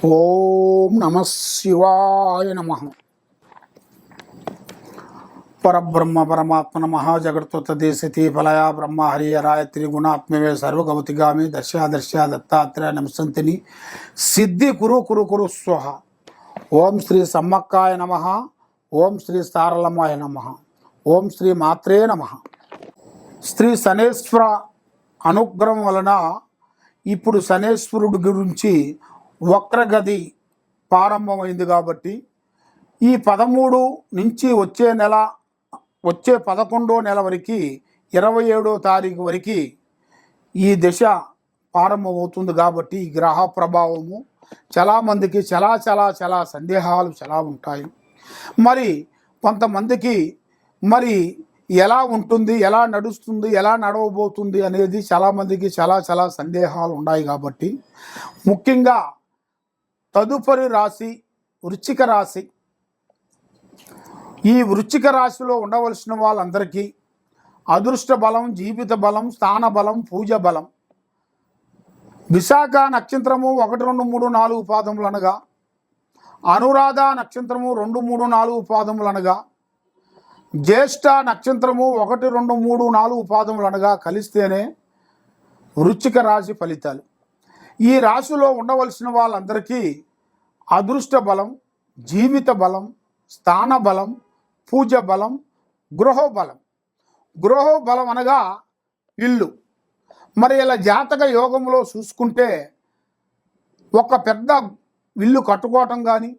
ఓం నమ శివాయ నమ. పరబ్రహ్మ పరమాత్మ నమ. జగత్వతదేశతి ఫలయా బ్రహ్మ హరియరాయ త్రిగుణాత్మవే సర్వగమతిగామి దర్శ దత్తాత్రేయ నమసంతిని సిద్ధి కురు కురు కురు స్వహ. ఓం శ్రీ సమ్మక్కాయ నమ. ఓం శ్రీ సారలమాయ నమ. ఓం శ్రీ మాత్రే నమ. శ్రీ శనేశ్వర అనుగ్రహం వలన ఇప్పుడు శనేశ్వరుడి గురించి వక్రగతి ప్రారంభమైంది కాబట్టి ఈ 13 నుంచి వచ్చే 11వ నెల వరకు 27వ తారీఖు వరకు ఈ దశ ప్రారంభమవుతుంది. కాబట్టి ఈ గ్రహ ప్రభావము చాలామందికి చాలా సందేహాలు చాలా ఉంటాయి. మరి కొంతమందికి మరి ఎలా ఉంటుంది, ఎలా నడుస్తుంది, ఎలా నడవబోతుంది అనేది చాలామందికి చాలా సందేహాలు ఉన్నాయి. కాబట్టి ముఖ్యంగా తదుపరి రాశి వృశ్చిక రాశి. ఈ వృశ్చిక రాశిలో ఉండవలసిన వాళ్ళందరికీ అదృష్ట బలం, జీవిత బలం, స్థాన బలం, పూజ బలం. విశాఖ నక్షత్రము 1, 2, 3, 4 పాదములు అనగా, అనురాధ నక్షత్రము 2, 3, 4 పాదములు అనగా, జ్యేష్ఠ నక్షత్రము 1, 2, 3, 4 పాదములు అనగా కలిస్తేనే వృశ్చిక రాశి ఫలితాలు. ఈ రాశిలో ఉండవలసిన వాళ్ళందరికీ అదృష్ట బలం, జీవిత బలం, స్థాన బలం, పూజ బలం, గృహ బలం. గృహ బలం అనగా ఇల్లు. మరి ఇలా జాతక యోగంలో చూసుకుంటే ఒక పెద్ద ఇల్లు కట్టుకోవటం కానీ,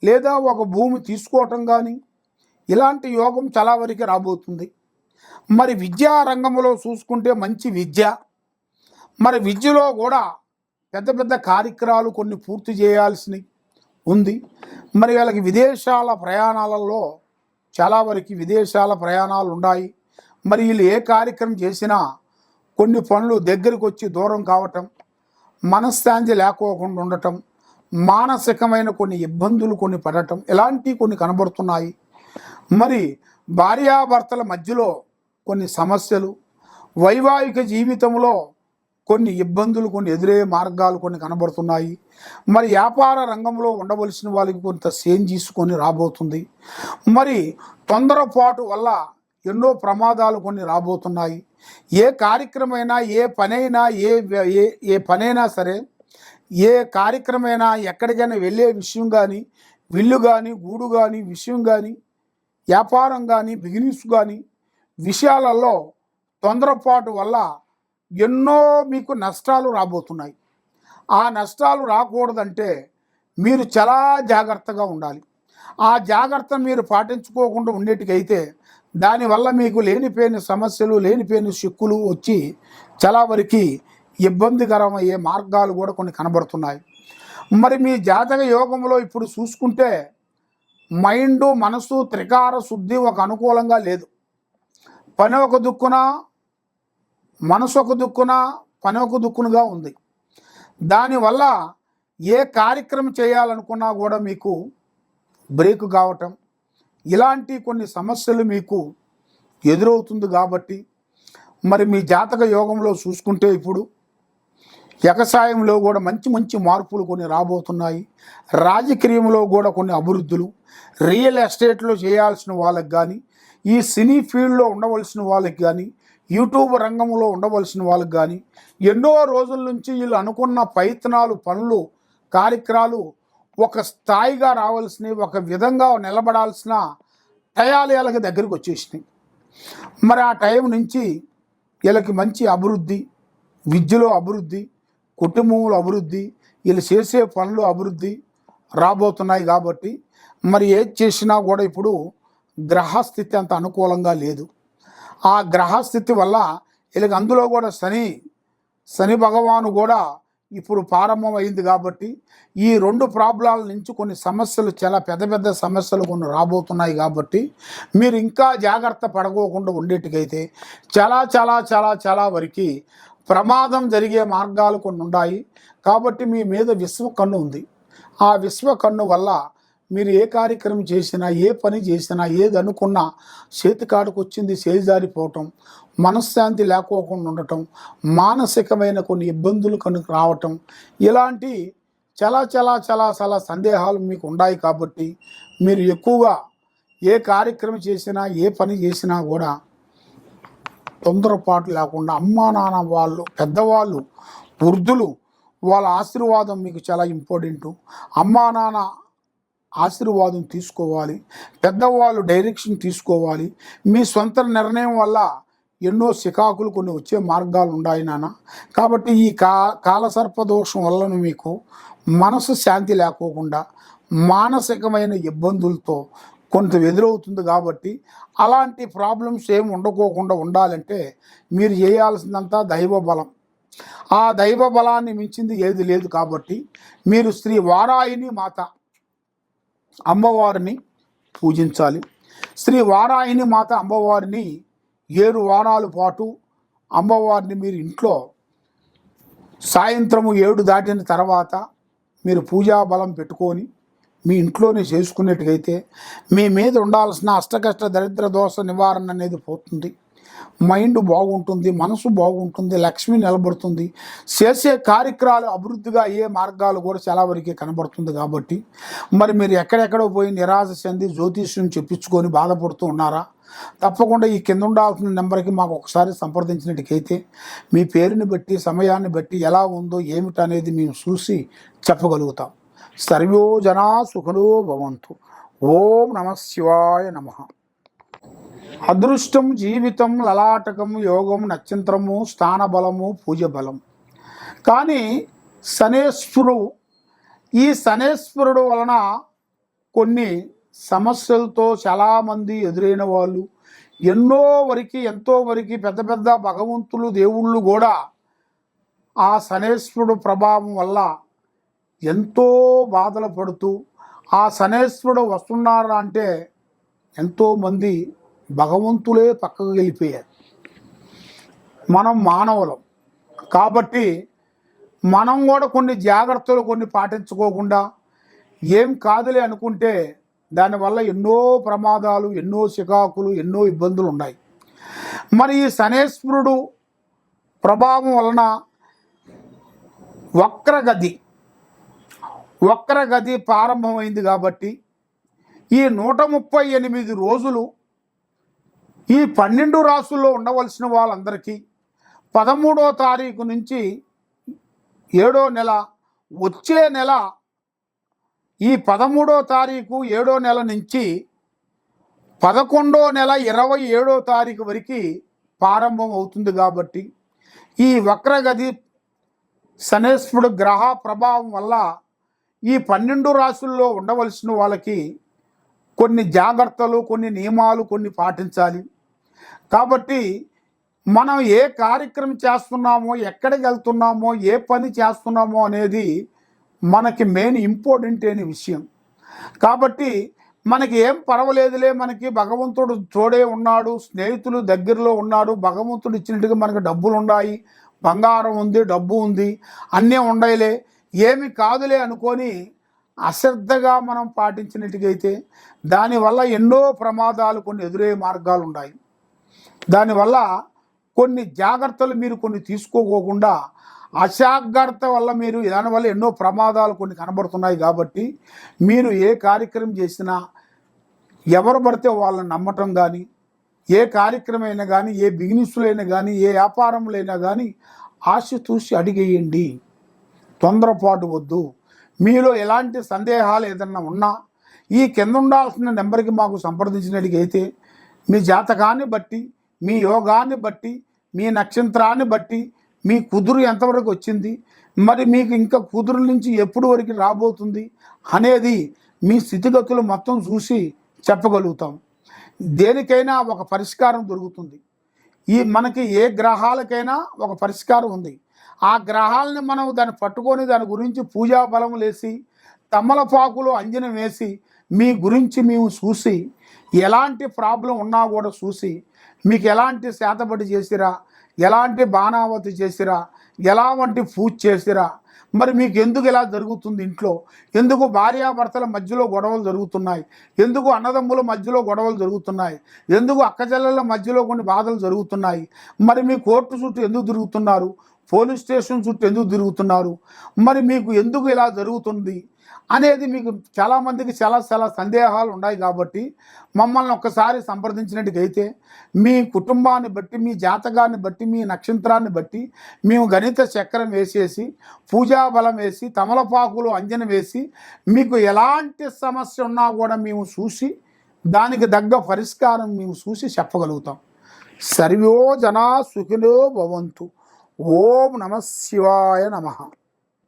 లేదా ఒక భూమి తీసుకోవటం కానీ, ఇలాంటి యోగం చాలా వరకు రాబోతుంది. మరి విద్యా రంగంలో చూసుకుంటే మంచి విద్య. మరి విద్యలో కూడా పెద్ద కార్యక్రమాలు కొన్ని పూర్తి చేయాల్సినవి ఉంది. మరి వాళ్ళకి విదేశాల ప్రయాణాలలో చాలా వరకు విదేశాల ప్రయాణాలు ఉన్నాయి. మరి వీళ్ళు ఏ కార్యక్రమం చేసినా కొన్ని పనులు దగ్గరికి వచ్చి దూరం కావటం, మనశ్శాంతి లేకోకుండా ఉండటం, మానసికమైన కొన్ని ఇబ్బందులు కొన్ని పడటం, ఇలాంటివి కొన్ని కనబడుతున్నాయి. మరి భార్యాభర్తల మధ్యలో కొన్ని సమస్యలు, వైవాహిక జీవితంలో కొన్ని ఇబ్బందులు, కొన్ని ఎదురయ్యే మార్గాలు కొన్ని కనబడుతున్నాయి. మరి వ్యాపార రంగంలో ఉండవలసిన వాళ్ళకి కొంత సేమ్ తీసుకొని రాబోతుంది. మరి తొందరపాటు వల్ల ఎన్నో ప్రమాదాలు కొన్ని రాబోతున్నాయి. ఏ కార్యక్రమైనా, ఏ పనైనా సరే, ఏ కార్యక్రమైనా, ఎక్కడికైనా వెళ్ళే విషయం కానీ, విల్లు కానీ, గూడు కానీ, విషయం కానీ, వ్యాపారం కానీ, బిజినెస్ కానీ విషయాలలో తొందరపాటు వల్ల ఎన్నో మీకు నష్టాలు రాబోతున్నాయి. ఆ నష్టాలు రాకూడదంటే మీరు చాలా జాగ్రత్తగా ఉండాలి. ఆ జాగ్రత్త మీరు పాటించుకోకుండా ఉండేటికైతే దానివల్ల మీకు లేనిపోయిన సమస్యలు, లేనిపోయిన చిక్కులు వచ్చి చాలా వరకు ఇబ్బందికరమయ్యే మార్గాలు కూడా కొన్ని కనబడుతున్నాయి. మరి మీ జాతక యోగంలో ఇప్పుడు చూసుకుంటే మైండు, మనసు, త్రికార శుద్ధి ఒక అనుకూలంగా లేదు. పని ఒక దుక్కున, మనసు ఒక దుక్కున, పని ఒక దుక్కునుగా ఉంది. దానివల్ల ఏ కార్యక్రమం చేయాలనుకున్నా కూడా మీకు బ్రేక్ కావటం, ఇలాంటి కొన్ని సమస్యలు మీకు ఎదురవుతుంది. కాబట్టి మరి మీ జాతక యోగంలో చూసుకుంటే ఇప్పుడు వ్యవసాయంలో కూడా మంచి మార్పులు కొన్ని రాబోతున్నాయి. రాజకీయంలో కూడా కొన్ని అభివృద్ధులు, రియల్ ఎస్టేట్లో చేయాల్సిన వాళ్ళకి కానీ, ఈ సినీ ఫీల్డ్లో ఉండవలసిన వాళ్ళకి కానీ, యూట్యూబ్ రంగంలో ఉండవలసిన వాళ్ళకి కానీ ఎన్నో రోజుల నుంచి వీళ్ళు అనుకున్న ప్రయత్నాలు, పనులు, కార్యక్రమాలు ఒక స్థాయిగా రావాల్సినవి, ఒక విధంగా నిలబడాల్సిన టయాలు వీళ్ళకి దగ్గరికి వచ్చేసినాయి. మరి ఆ టైం నుంచి వీళ్ళకి మంచి అభివృద్ధి, విద్యలో అభివృద్ధి, కుటుంబంలో అభివృద్ధి, వీళ్ళు చేసే పనులు అభివృద్ధి రాబోతున్నాయి. కాబట్టి మరి ఏది చేసినా కూడా ఇప్పుడు గ్రహస్థితి అంత అనుకూలంగా లేదు. ఆ గ్రహస్థితి వల్ల వీళ్ళకి అందులో కూడా శని భగవాను కూడా ఇప్పుడు ప్రారంభమైంది. కాబట్టి ఈ 2 ప్రాబ్లాల నుంచి కొన్ని సమస్యలు, చాలా పెద్ద సమస్యలు కొన్ని రాబోతున్నాయి. కాబట్టి మీరు ఇంకా జాగ్రత్త పడకోకుండా ఉండేటికైతే చాలా వరకు ప్రమాదం జరిగే మార్గాలు కొన్ని ఉన్నాయి. కాబట్టి మీ మీద విశ్వకన్ను ఉంది. ఆ విశ్వకన్ను వల్ల మీరు ఏ కార్యక్రమం చేసినా, ఏ పని చేసినా, ఏది అనుకున్నా చేతికాడికి వచ్చింది చేజారిపోవటం, మనశ్శాంతి లేకోకుండా ఉండటం, మానసికమైన కొన్ని ఇబ్బందులు కనుక రావటం, ఇలాంటి చాలా చాలా చాలా చాలా సందేహాలు మీకు ఉన్నాయి కాబట్టి మీరు ఎక్కువగా ఏ కార్యక్రమం చేసినా ఏ పని చేసినా కూడా తొందరపాటు లేకుండా అమ్మా నాన్న వాళ్ళు పెద్దవాళ్ళు వృద్ధులు వాళ్ళ ఆశీర్వాదం మీకు చాలా ఇంపార్టెంట్. అమ్మా నాన్న ఆశీర్వాదం తీసుకోవాలి, పెద్దవాళ్ళు డైరెక్షన్ తీసుకోవాలి. మీ సొంత నిర్ణయం వల్ల ఎన్నో సికాకులు కొన్ని వచ్చే మార్గాలు ఉన్నాయి నాన్న. కాబట్టి ఈ కాలసర్పదోషం వలన మీకు మనసు శాంతి లేకోకుండా మానసికమైన ఇబ్బందులతో కొంత ఎదురవుతుంది. కాబట్టి అలాంటి ప్రాబ్లమ్స్ ఏమి ఉండకోకుండా ఉండాలంటే మీరు చేయాల్సిందంతా దైవ బలం. ఆ దైవ బలాన్ని మించింది ఏది లేదు. కాబట్టి మీరు శ్రీ వారాయిని మాత అమ్మవారిని పూజించాలి. శ్రీ వారాయిని మాత అమ్మవారిని 7 వారాల పాటు అమ్మవారిని మీరు ఇంట్లో సాయంత్రము 7 దాటిన తర్వాత మీరు పూజా బలం పెట్టుకొని మీ ఇంట్లోనే చేసుకునేట్టుగైతే మీ మీద ఉండాల్సిన అష్టకష్ట దరిద్ర దోష నివారణ అనేది పోతుంది. మైండ్ బాగుంటుంది, మనసు బాగుంటుంది, లక్ష్మి నిలబడుతుంది. చేసే కార్యక్రమాలు అభివృద్ధిగా అయ్యే మార్గాలు కూడా చాలా వరకు కనబడుతుంది. కాబట్టి మరి మీరు ఎక్కడెక్కడో పోయి నిరాశ చెంది జ్యోతిష్యం చెప్పించుకొని బాధపడుతూ ఉన్నారా? తప్పకుండా ఈ కింద ఉండాల్సిన నెంబర్కి మాకు ఒకసారి సంప్రదించినట్టుకైతే మీ పేరుని బట్టి సమయాన్ని బట్టి ఎలా ఉందో ఏమిటనేది మేము చూసి చెప్పగలుగుతాం. సర్వో జనా సుఖనో భవంతు. ఓం నమః శివాయ నమః. అదృష్టం, జీవితం, లలాటకం, యోగం, నక్షత్రము, స్థానబలము, పూజ బలం. కానీ ఈ శనేశ్వరుడు వలన కొన్ని సమస్యలతో చాలామంది ఎదురైన వాళ్ళు ఎంతో వరకు పెద్ద పెద్ద భగవంతులు దేవుళ్ళు కూడా ఆ శనేశ్వరుడు ప్రభావం వల్ల ఎంతో బాధలు పడుతూ ఆ శనేశ్వరుడు వస్తున్నారా అంటే ఎంతోమంది భగవంతులే పక్కకు వెళ్ళిపోయారు. మనం మానవులం కాబట్టి మనం కూడా కొన్ని జాగ్రత్తలు కొన్ని పాటించుకోకుండా ఏం కాదులే అనుకుంటే దానివల్ల ఎన్నో ప్రమాదాలు, ఎన్నో చికాకులు, ఎన్నో ఇబ్బందులు ఉన్నాయి. మరి ఈ శనేశ్వరుడు ప్రభావం వలన వక్రగతి ప్రారంభమైంది. కాబట్టి ఈ 138 రోజులు ఈ 12 రాసుల్లో ఉండవలసిన వాళ్ళందరికీ 13వ తారీఖు నుంచి 7వ నెల, వచ్చే నెల ఈ 13వ తారీఖు 7వ నెల నుంచి 11వ నెల 27వ తారీఖు వరకు ప్రారంభం అవుతుంది. కాబట్టి ఈ వక్రగతి శనేశ్వరుడు గ్రహ ప్రభావం వల్ల ఈ 12 రాశుల్లో ఉండవలసిన వాళ్ళకి కొన్ని జాగ్రత్తలు, కొన్ని నియమాలు కొన్ని పాటించాలి. కాబట్టి మనం ఏ కార్యక్రమం చేస్తున్నామో, ఎక్కడికి వెళ్తున్నామో, ఏ పని చేస్తున్నామో అనేది మనకి మెయిన్ ఇంపార్టెంట్ అయిన విషయం. కాబట్టి మనకి ఏం పర్వాలేదులే, మనకి భగవంతుడు తోడే ఉన్నాడు, స్నేహితులు దగ్గరలో ఉన్నాడు, భగవంతుడు ఇచ్చినట్టుగా మనకు డబ్బులు ఉన్నాయి, బంగారం ఉంది, డబ్బు ఉంది, అన్నీ ఉన్నాయిలే, ఏమి కాదులే అనుకొని అశ్రద్ధగా మనం పాటించినట్టుగైతే దానివల్ల ఎన్నో ప్రమాదాలు, కొన్ని ఎదురయ్యే మార్గాలు ఉన్నాయి. దానివల్ల కొన్ని జాగ్రత్తలు మీరు కొన్ని తీసుకోకుండా అజాగ్రత్త వల్ల మీరు దానివల్ల ఎన్నో ప్రమాదాలు కొన్ని కనబడుతున్నాయి. కాబట్టి మీరు ఏ కార్యక్రమం చేసినా ఎవరు పడితే వాళ్ళని నమ్మటం కానీ, ఏ కార్యక్రమమైనా కానీ, ఏ బిజినెస్లైనా కానీ, ఏ వ్యాపారంలైనా కానీ ఆశతూసి అడిగేయండి, తొందరపాటు వద్దు. మీలో ఎలాంటి సందేహాలు ఏదన్నా ఉన్నా ఈ కింద ఉండాల్సిన నెంబర్కి మాకు సంప్రదించినట్టుగైతే మీ జాతకాన్ని బట్టి, మీ యోగాన్ని బట్టి, మీ నక్షత్రాన్ని బట్టి మీ కుదురు ఎంతవరకు వచ్చింది, మరి మీకు ఇంకా కుదురు నుంచి ఎప్పుడు వరకు రాబోతుంది అనేది మీ స్థితిగతులు మొత్తం చూసి చెప్పగలుగుతాం. దేనికైనా ఒక పరిష్కారం దొరుకుతుంది. మనకి ఏ గ్రహాలకైనా ఒక పరిష్కారం ఉంది. ఆ గ్రహాలని మనం దాన్ని పట్టుకొని దాని గురించి పూజా బలం వేసి, తమలపాకులు అంజనం వేసి మీ గురించి మేము చూసి, ఎలాంటి ప్రాబ్లం ఉన్నా కూడా చూసి, మీకు ఎలాంటి శాతపడి చేసిరా, ఎలాంటి బాణావతి చేసిరా, ఎలాంటి పూజ చేసిరా, మరి మీకు ఎందుకు ఇలా జరుగుతుంది, ఇంట్లో ఎందుకు భార్యాభర్తల మధ్యలో గొడవలు జరుగుతున్నాయి, ఎందుకు అన్నదమ్ముల మధ్యలో గొడవలు జరుగుతున్నాయి, ఎందుకు అక్కచెల్లెల మధ్యలో కొన్ని బాధలు జరుగుతున్నాయి, మరి మీ కోర్టు చుట్టూ ఎందుకు తిరుగుతున్నారు, పోలీస్ స్టేషన్ చుట్టూ ఎందుకు తిరుగుతున్నారు, మరి మీకు ఎందుకు ఇలా జరుగుతుంది అనేది మీకు చాలామందికి చాలా చాలా సందేహాలు ఉన్నాయి. కాబట్టి మమ్మల్ని ఒక్కసారి సంప్రదించినట్టుకైతే మీ కుటుంబాన్ని బట్టి, మీ జాతకాన్ని బట్టి, మీ నక్షత్రాన్ని బట్టి మేము గణిత చక్రం వేసేసి, పూజా బలం వేసి, తమలపాకులు అంజన వేసి, మీకు ఎలాంటి సమస్య ఉన్నా కూడా మేము చూసి దానికి తగ్గ పరిష్కారం మేము చూసి చెప్పగలుగుతాం. సర్వో జనా సుఖినో భవంతు. ఓం నమః శివాయ నమః.